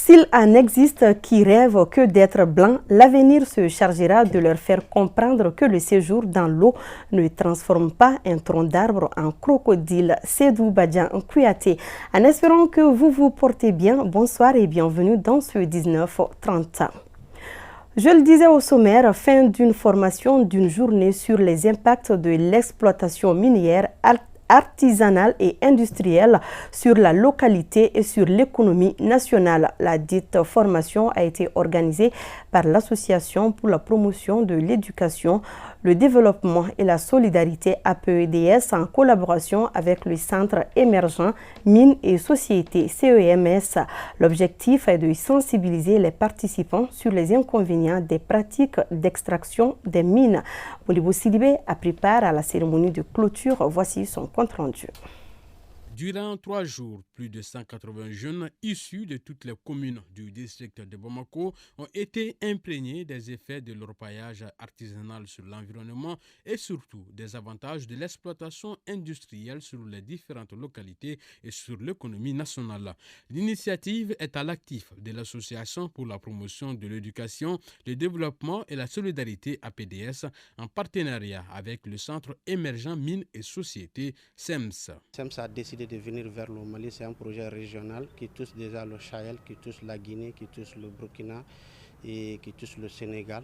S'il en existe qui rêvent que d'être blancs, l'avenir se chargera de leur faire comprendre que le séjour dans l'eau ne transforme pas un tronc d'arbre en crocodile. Seydou Badian Kouyaté. En espérant que vous vous portez bien, bonsoir et bienvenue dans ce 19h30. Je le disais au sommaire, fin d'une formation d'une journée sur les impacts de l'exploitation minière artisanale et industrielle sur la localité et sur l'économie nationale. La dite formation a été organisée par l'Association pour la promotion de l'éducation, le développement et la solidarité APEDS en collaboration avec le Centre émergent Mines et Sociétés CEMS. L'objectif est de sensibiliser les participants sur les inconvénients des pratiques d'extraction des mines. Modibo Sidibé a pris part à la cérémonie de clôture. Voici son compte rendu. Durant 3 jours, plus de 180 jeunes issus de toutes les communes du district de Bamako ont été imprégnés des effets de l'orpaillage artisanal sur l'environnement et surtout des avantages de l'exploitation industrielle sur les différentes localités et sur l'économie nationale. L'initiative est à l'actif de l'Association pour la promotion de l'éducation, le développement et la solidarité APDS en partenariat avec le Centre émergent Mines et Sociétés CEMS. CEMS a décidé de venir vers le Mali. C'est un projet régional qui touche déjà le Sahel, qui touche la Guinée, qui touche le Burkina et qui touche le Sénégal.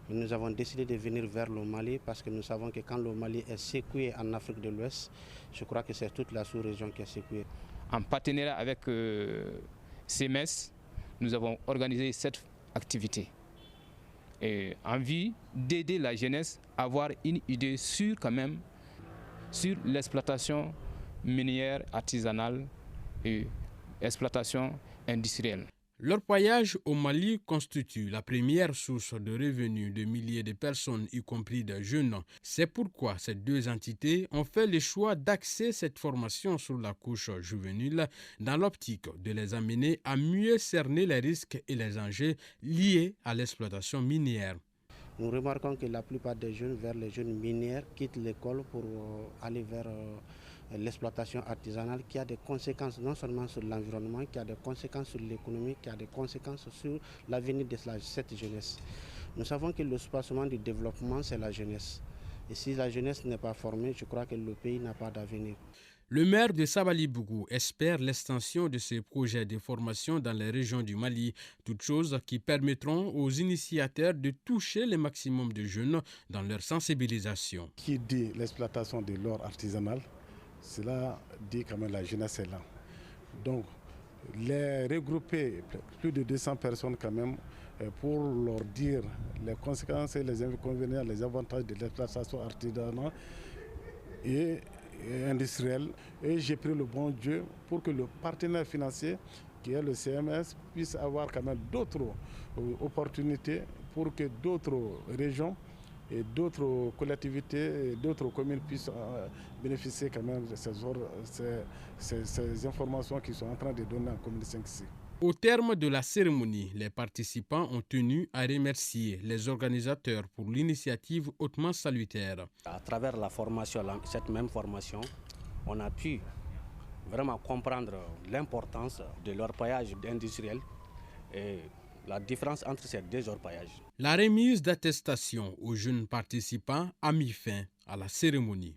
Et nous avons décidé de venir vers le Mali parce que nous savons que quand le Mali est secoué en Afrique de l'Ouest, je crois que c'est toute la sous-région qui est secouée. En partenariat avec CEMS, nous avons organisé cette activité et en vue d'aider la jeunesse à avoir une idée sûre quand même sur l'exploitation minière, artisanale et exploitation industrielle. L'orpaillage au Mali constitue la première source de revenus de milliers de personnes, y compris de jeunes. C'est pourquoi ces deux entités ont fait le choix d'axer cette formation sur la couche juvénile dans l'optique de les amener à mieux cerner les risques et les enjeux liés à l'exploitation minière. Nous remarquons que la plupart des jeunes vers les jeunes minières quittent l'école pour aller vers l'exploitation artisanale qui a des conséquences non seulement sur l'environnement, qui a des conséquences sur l'économie, qui a des conséquences sur l'avenir de cette jeunesse. Nous savons que le soubassement du développement, c'est la jeunesse. Et si la jeunesse n'est pas formée, je crois que le pays n'a pas d'avenir. Le maire de Sabali-Bougou espère l'extension de ces projets de formation dans les régions du Mali, toutes choses qui permettront aux initiateurs de toucher le maximum de jeunes dans leur sensibilisation. Qui dit l'exploitation de l'or artisanal, cela dit quand même la jeunesse est là. Donc, les regrouper, plus de 200 personnes quand même, pour leur dire les conséquences et les inconvénients, les avantages de l'exploitation artisanale et industrielle. Et j'ai pris le bon Dieu pour que le partenaire financier, qui est le CMS, puisse avoir quand même d'autres opportunités pour que d'autres régions et d'autres collectivités et d'autres communes puissent bénéficier quand même de ces informations qui sont en train de donner en commune 5C. Au terme de la cérémonie, les participants ont tenu à remercier les organisateurs pour l'initiative hautement salutaire. À travers la formation, cette même formation, on a pu vraiment comprendre l'importance de l'orpaillage industriel et la différence entre ces deux orpaillages. La remise d'attestation aux jeunes participants a mis fin à la cérémonie.